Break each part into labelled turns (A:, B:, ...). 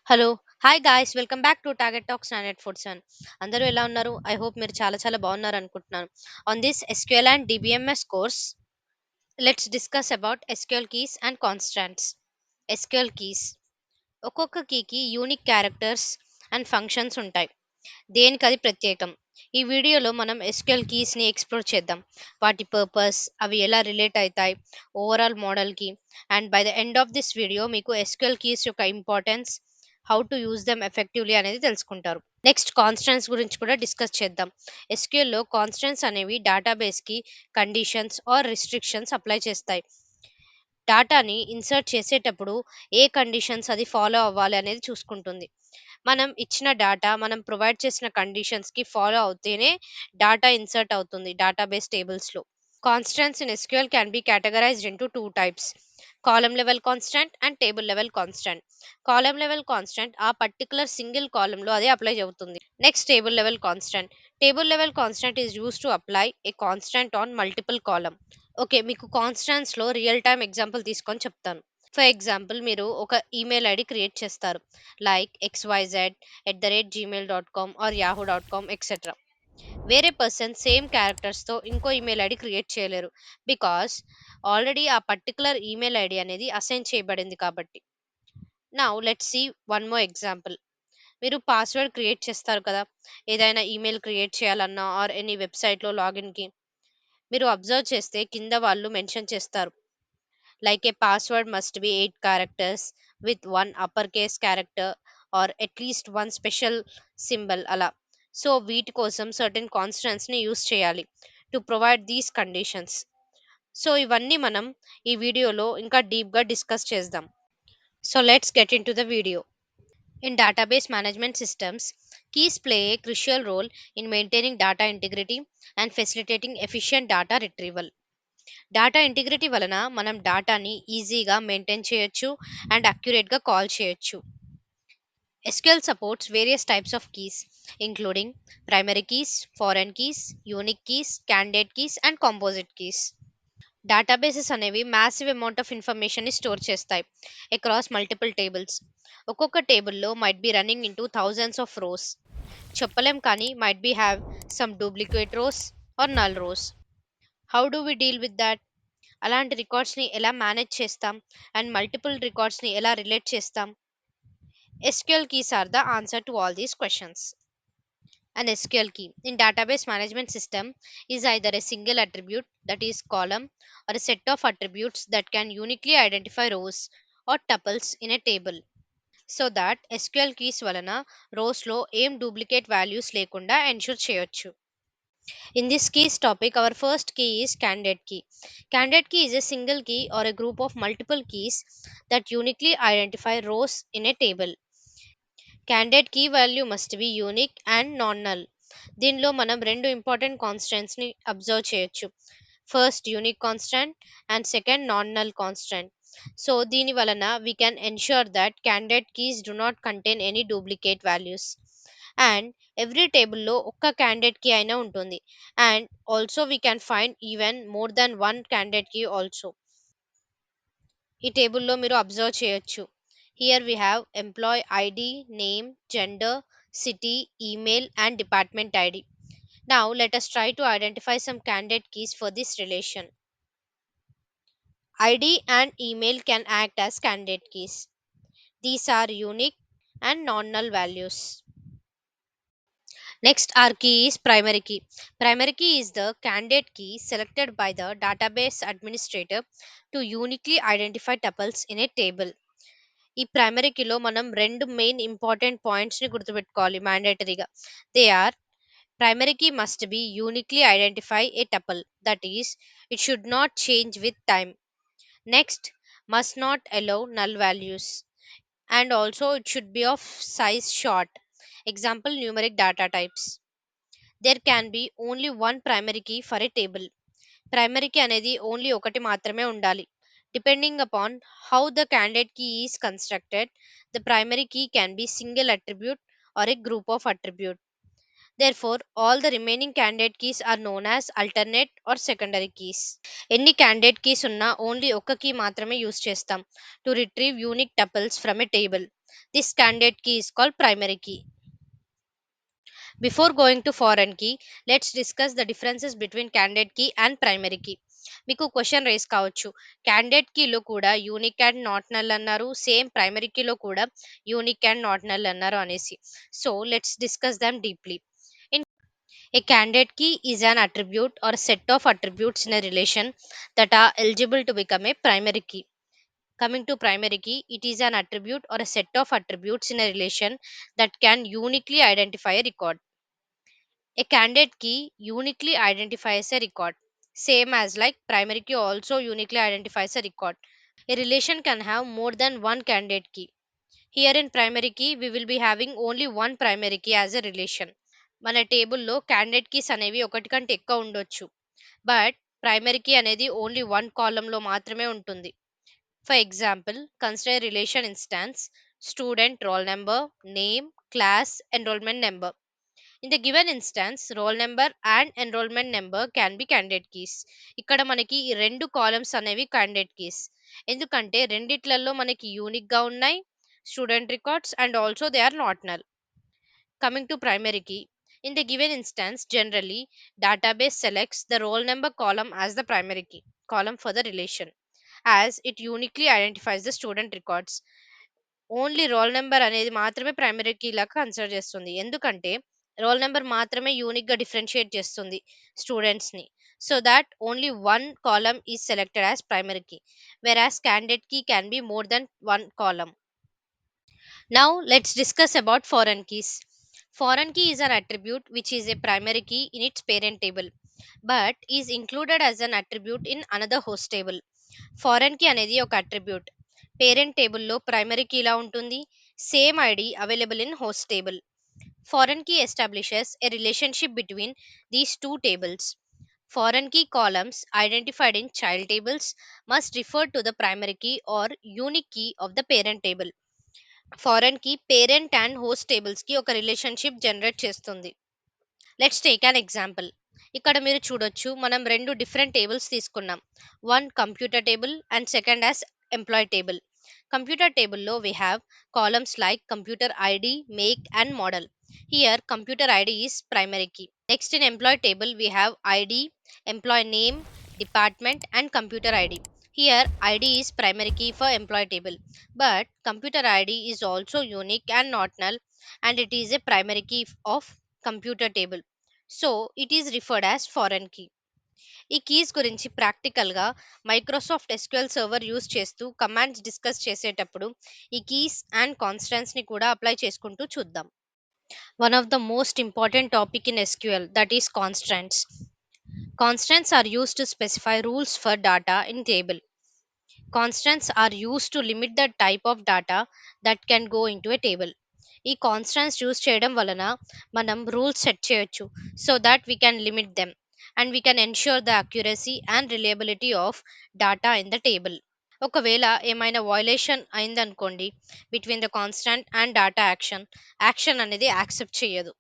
A: Hello. Hi guys. Welcome back to Target Talks 947. అందరూ ఎలా ఉన్నారు? ఐ హోప్ మీరు చాలా బాగున్నారనుకుంటున్నాను. On this SQL and DBMS course, let's discuss about SQL keys and constants. SQL keys. ఒక్కొక్క కీకి unique characters and functions ఉంటాయి. దేనికది ప్రత్యేకం. ఈ వీడియోలో మనం SQL కీస్ని ఎక్స్ప్లోర్ చేద్దాం. వాటి పర్పస్, అవి ఎలా రిలేట్ అవుతాయి ఓవరాల్ మోడల్కి, and by the end of this video మీకు SQL కీస్ యొక్క importance, how to use them effectively అనేది తెలుసుకుంటారు. నెక్స్ట్ కాన్స్టెంట్స్ గురించి కూడా డిస్కస్ చేద్దాం. SQLలో కాన్స్టెంట్స్ అనేవి డేటాబేస్కి కండిషన్స్ ఆర్ రిస్ట్రిక్షన్స్ అప్లై చేస్తాయి. డాటాని ఇన్సర్ట్ చేసేటప్పుడు ఏ కండిషన్స్ అది ఫాలో అవ్వాలి అనేది చూసుకుంటుంది. మనం ఇచ్చిన డాటా మనం ప్రొవైడ్ చేసిన కండిషన్స్కి ఫాలో అవుతేనే డాటా ఇన్సర్ట్ అవుతుంది database టేబుల్స్లో. Constants in SQL can be categorized into two types: column level constant and table level constant. Column level constant ఆ పర్టికులర్ సింగిల్ కాలమ్ లో అదే అప్లై అవుతుంది. Next table level constant. Table level constant is use to apply a constant on multiple column. Okay, మీకు కాన్స్టెంట్స్ లో real time example తీసుకొని చెప్తాను. For example, మీరు ఒక ఈమెయిల్ ఐడి క్రియేట్ చేస్తారు, like xyz@gmail.com or yahoo.com etcetera. వేరే పర్సన్ సేమ్ క్యారెక్టర్స్తో ఇంకో ఈమెయిల్ ఐడి క్రియేట్ చేయలేరు, బికాస్ ఆల్రెడీ ఆ పర్టికులర్ ఈమెయిల్ ఐడి అనేది అసైన్ చేయబడింది కాబట్టి. Now let's see one more example. మీరు పాస్వర్డ్ క్రియేట్ చేస్తారు కదా, ఏదైనా ఈమెయిల్ క్రియేట్ చేయాలన్నా ఆర్ ఎనీ వెబ్సైట్లో లాగిన్కి. మీరు అబ్జర్వ్ చేస్తే కింద వాళ్ళు మెన్షన్ చేస్తారు, like a password must be 8 characters with one upper case character or at least one special symbol అలా. సో వీటి కోసం సర్టెన్ కాన్స్టెంట్స్ ని యూస్ చేయాలి to provide these conditions. So ఇవన్నీ మనం ఈ వీడియోలో ఇంకా డీప్ గా డిస్కస్ చేద్దాం. So let's get into the video. In database management systems, keys play a crucial role in maintaining data integrity and facilitating efficient data retrieval. Data integrity వలన మనం డేటాని ఈజీగా మెయింటైన్ చేయొచ్చు అండ్ అక్యురేట్గా కాల్ చేయొచ్చు. SQL supports various types of keys, including primary keys, foreign keys, unique keys, candidate keys, and composite keys. Databases అనేవి massive amount of information ని store చేస్తాయి across multiple tables. ఒక్కొక్క టేబుల్లో might be running into thousands of rows. చెప్పలేం, కానీ might be have some duplicate rows or null rows. How do we deal with that? అలాంటి రికార్డ్స్ని ఎలా manage చేస్తాం అండ్ మల్టిపుల్ రికార్డ్స్ని ఎలా రిలేట్ చేస్తాం? SQL keys are the answer to all these questions. An SQL key in database management system is either a single attribute, that is column, or a set of attributes that can uniquely identify rows or tuples in a table. So that SQL keys వలన rows లో ఏం duplicate values లేకుండా ensure చేయొచ్చు. In this keys topic, our first key is candidate key. Candidate key is a single key or a group of multiple keys that uniquely identify rows in a table. Candidate key value must be unique and non-null. దీనిలో మనం రెండు important constants ని observe చేయొచ్చు. First unique constant and second non null constant. So దీని వలన we can ensure that candidate keys do not contain any duplicate values. And every టేబుల్లో ఒక్క candidate key అయినా ఉంటుంది. And also we can find even more than one candidate key also. ఈ టేబుల్లో మీరు observe చేయొచ్చు. Here we have employee ID, name, gender, city, email and department ID. Now let us try to identify some candidate keys for this relation. ID and email can act as candidate keys. These are unique and non-null values. Next, our key is primary key. Primary key is the candidate key selected by the database administrator to uniquely identify tuples in a table. ఈ primary కీలో మనం రెండు main important పాయింట్స్ని గుర్తుపెట్టుకోవాలి మ్యాండేటరీగా. They are: primary key must be uniquely identify a tuple, that is, it should not change with time. Next, must not allow null values, and also it should be of size short. Example, numeric data types. There can be only one primary key for a table. Primary key అనేది only ఒకటి మాత్రమే ఉండాలి. Depending upon how the candidate key is constructed, the primary key can be single attribute or a group of attribute. Therefore, all the remaining candidate keys are known as alternate or secondary keys. ఎన్ని candidate keys ఉన్నా only ఒక్క key మాత్రమే use చేస్తాం to retrieve unique tuples from a table. This candidate key is called primary key. Before going to foreign key, let's discuss the differences between candidate key and primary key. మీకు question raise కావచ్చు, candidate కీలో కూడా unique and not null అన్నారు, same primary కీలో కూడా unique and not null అన్నారు అనేసి. So let's discuss them deeply. A candidate key is an attribute or set of attributes in a relation that are eligible to become a primary key. Coming to primary key, it is an attribute or a set of attributes in a relation that can uniquely identify a record. A candidate key uniquely identifies a record, same as like primary key also uniquely identifies a record. A relation can have more than one candidate key. Here in primary key, we will be having only one primary key as a relation. మన టేబుల్లో candidate keys అనేవి ఒకటి కంటే ఎక్కువ ఉండొచ్చు, but primary key అనేది only one కాలంలో మాత్రమే ఉంటుంది. For example, consider relation instance student roll number name class enrolment number. In the given instance, roll number and enrollment number can be candidate keys. ఇక్కడ మనకి ఈ రెండు కాలమ్స్ అనేవి candidate keys. ఎందుకంటే రెండిట్లలో మనకి యూనిక్ గా ఉన్నాయి, student records and also they are not null. Coming to primary key, in the given instance, generally database selects the roll number column as the primary key column for the relation, as it uniquely identifies the student records. Only roll number అనేది మాత్రమే primary key లాగా consider చేస్తుంది, ఎందుకంటే roll number మాత్రమే unique గా differentiate చేస్తుంది students ని. So that only one column is selected as primary key, whereas candidate key can be more than one column. Now let's discuss about foreign keys. Foreign key is an attribute which is a primary key in its parent table but is included as an attribute in another host table. Foreign key అనేది ఒక attribute, parent టేబుల్లో primary కీలా ఉంటుంది, same ID available in host table. Foreign key establishes a relationship between these two tables. Foreign key columns identified in child tables must refer to the primary key or unique key of the parent table. Foreign key parent and host tables కి ఒక relationship generate చేస్తుంది. Let's take an example. ఇక్కడ మీరు చూడొచ్చు, మనం రెండు different tables తీసుకున్నాం. One computer table and second as employee table. Computer టేబుల్లో we have columns like computer ID make and model. Here computer ID is primary key. Next in employee table we have ID, employee name, department and computer ID. Here ID is primary key for employee table, but computer ID is also unique and not null, and it is a primary key of computer table. So it is referred as foreign key. ఈ keys గురించి ప్రాక్టికల్గా Microsoft SQL server use చేస్తూ commands discuss చేసేటప్పుడు ఈ keys and constants ని కూడా apply చేసుకుంటూ చూద్దాం. One of the most important topic in SQL, that is constants. Constants are used to specify rules for data in table. Constants are used to limit the type of data that can go into a table. ఈ constants use చేయడం వలన మనం rules set చేయొచ్చు, so that we can limit them and we can ensure the accuracy and reliability of data in the table. ఒకవేళ ఏమైనా violation అయిందనుకోండి between the constant and data action అనేది accept చేయదు.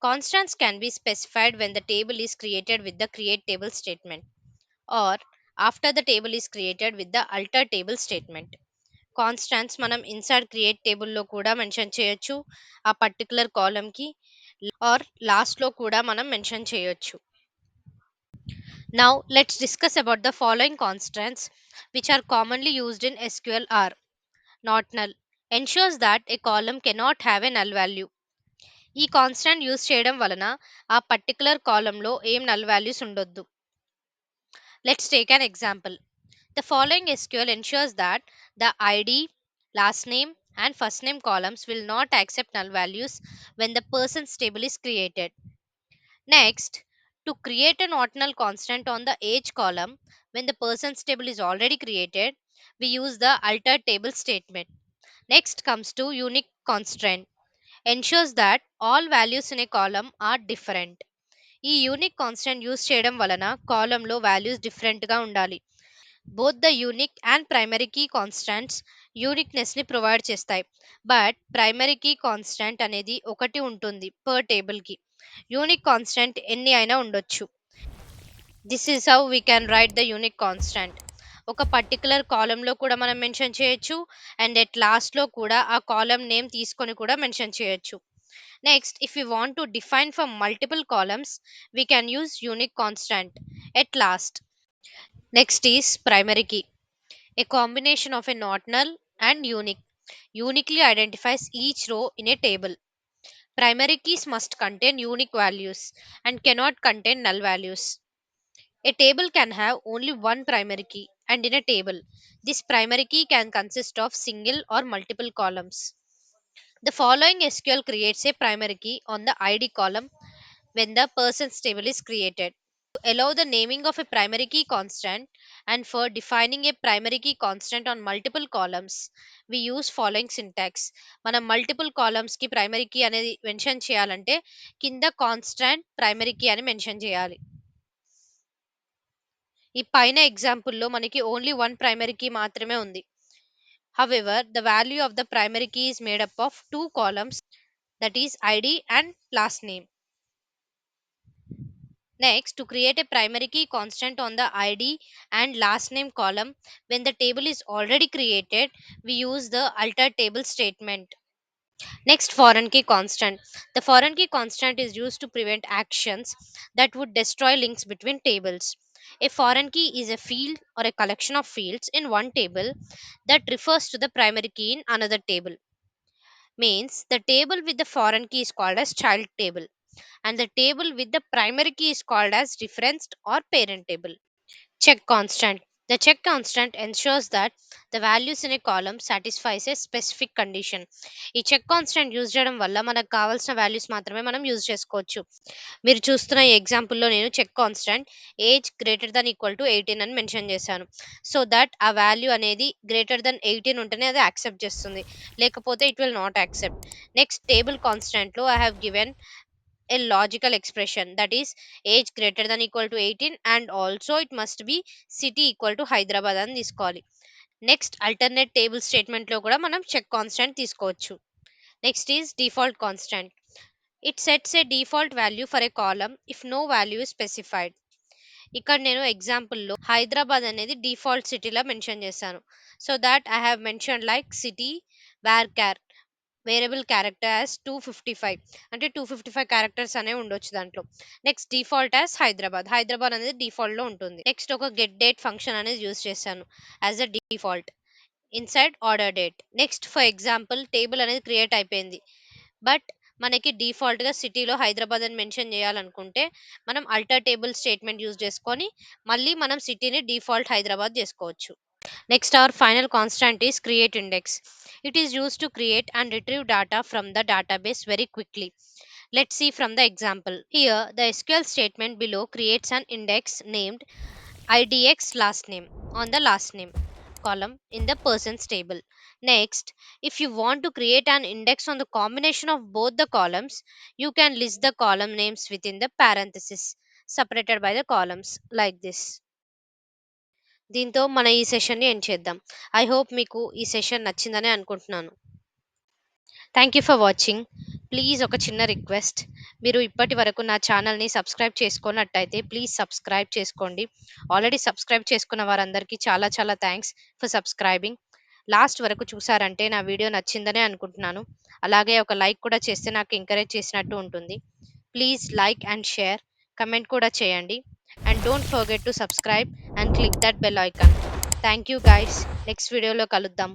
A: Constants can be specified when the table is created with the create table statement or after the table is created with the alter table statement. Constants మనం inside create టేబుల్లో కూడా mention చేయొచ్చు, ఆ particular కాలమ్కి are లాస్ట్లో కూడా మనం mention చేయొచ్చు. Now let's discuss about the following constants which are commonly used in SQL are: not null ensures that a column cannot have a null value. ఈ constant use చేయడం వలన ఆ పర్టికులర్ కాలంలో ఏం నల్ వాల్యూస్ ఉండొద్దు. Let's take an example. The following SQL ensures that the ID, last name and first name columns will not accept null values when the person's table is created. Next, to create a not null constant on the age column when the person's table is already created, we use the alter table statement. Next comes to unique constraint. Ensures that all values in a column are different. ఈ unique constant use చేయడం వలన కాలంలో values డిఫరెంట్గా ఉండాలి. Both the unique and primary key constants యూనిక్నెస్ని provide చేస్తాయి, but primary key constant అనేది ఒకటి ఉంటుంది పర్ టేబుల్కి. యూనిక్ కాన్స్టెంట్ ఎన్ని అయినా ఉండొచ్చు. This is how we can write the unique constant. ఒక పర్టిక్యులర్ కాలమ్‌లో కూడా మనం మెన్షన్ చేయొచ్చు. అండ్ ఎట్ లాస్ట్‌లో కూడా ఆ కాలమ్ నేమ్ తీసుకొని కూడా మెన్షన్ చేయొచ్చు. Next, if we want to define for multiple columns, we can use unique constant at last. Next is primary key, a combination of a not null and unique. Uniquely identifies each row in a table. Primary keys must contain unique values and cannot contain null values. A table can have only one primary key, and in a table, this primary key can consist of single or multiple columns. The following SQL creates a primary key on the ID column when the persons table is created. To allow the naming of a primary key constant and for defining a primary key constant on multiple columns, we use following syntax. మనం multiple columns కి primary key అనేది mention చేయాలంటే కింద constant primary key అని mention చేయాలి. ఈ పైన ఎగ్జాంపుల్లో మనకి ఓన్లీ వన్ ప్రైమరీ కీ మాత్రమే ఉంది. However, the value of the primary key is made up of two columns, that is ID and last name. Next, to create a primary key constant on the ID and last name column when the table is already created, we use the alter table statement. Next, foreign key constant. The foreign key constant is used to prevent actions that would destroy links between tables. A foreign key is a field or a collection of fields in one table that refers to the primary key in another table. Means the table with the foreign key is called as child table, and the table with the primary key is called as referenced or parent table. Check constant. The check constant ensures that the values in a column satisfies a specific condition. ఈ check constant use చేయడం వల్ల మనకు కావాల్సిన values మాత్రమే మనం use చేసుకోవచ్చు. మీరు చూస్తున్న ఈ ఎగ్జాంపుల్‌లో నేను check constant age greater than equal to 18 అని మెన్షన్ చేశాను. సో థట్ ఆ వాల్యూ అనేది గ్రేటర్ థాన్ 18 ఉంటేనే అది యాక్సెప్ట్ చేస్తుంది. లేకపోతే it will not accept. Next, table కాన్స్టెంట్‌లో I have given a logical expression, that is age greater than equal to 18 and also it must be city equal to Hyderabad అని తీసుకోవాలి. Next, alternate table statement లో కూడా మనం check constant తీసుకోవచ్చు. Next is default constant. It sets a default value for a column if no value specified. ఇక్కడ నేను ఎగ్జాంపుల్లో హైదరాబాద్ అనేది డిఫాల్ట్ సిటీలా మెన్షన్ చేశాను. So that I have mention like city varchar variable character as 255, అంటే 255 characters అనేవి ఉండొచ్చు దాంట్లో. Next, default as Hyderabad. Hyderabad అనేది డిఫాల్ట్ లో ఉంటుంది. నెక్స్ట్, ఒక గెట్ డేట్ ఫంక్షన్ అనేది యూజ్ చేశాను as a default inside order date. Next, for example table అనేది క్రియేట్ అయిపోయింది, బట్ మనకి డిఫాల్ట్ గా సిటీలో హైదరాబాద్ అని మెన్షన్ చేయాలనుకుంటే మనం అల్టర్ టేబుల్ స్టేట్మెంట్ యూజ్ చేసుకొని మళ్ళీ మనం సిటీని డిఫాల్ట్ హైదరాబాద్ చేసుకోవచ్చు. Next, our final constant is create index. It is used to create and retrieve data from the database very quickly. Let's see from the example. Here, the SQL statement below creates an index named IDX last name on the last name column in the persons table. Next, if you want to create an index on the combination of both the columns, you can list the column names within the parenthesis separated by the columns like this. దీంతో మన ఈ సెషన్‌ని end చేద్దాం. I hope మీకు ఈ session నచ్చిందని అనుకుంటున్నాను. Thank you for watching. Please ఒక చిన్న రిక్వెస్ట్. మీరు ఇప్పటి వరకు నా ఛానల్‌ని సబ్స్క్రైబ్ చేసుకోనట్టయితే ప్లీజ్ సబ్స్క్రైబ్ చేసుకోండి. ఆల్రెడీ సబ్స్క్రైబ్ చేసుకున్న వారందరికీ చాలా చాలా థాంక్స్ ఫర్ సబ్స్క్రైబింగ్. లాస్ట్ వరకు చూసారంటే నా వీడియో నచ్చిందనే అనుకుంటున్నాను. అలాగే ఒక లైక్ కూడా చేస్తే నాకు ఎంకరేజ్ చేసినట్టు ఉంటుంది. Please like and share, comment కూడా చేయండి. And don't forget to subscribe and click that bell icon. Thank you guys. Next వీడియోలో కలుద్దాం.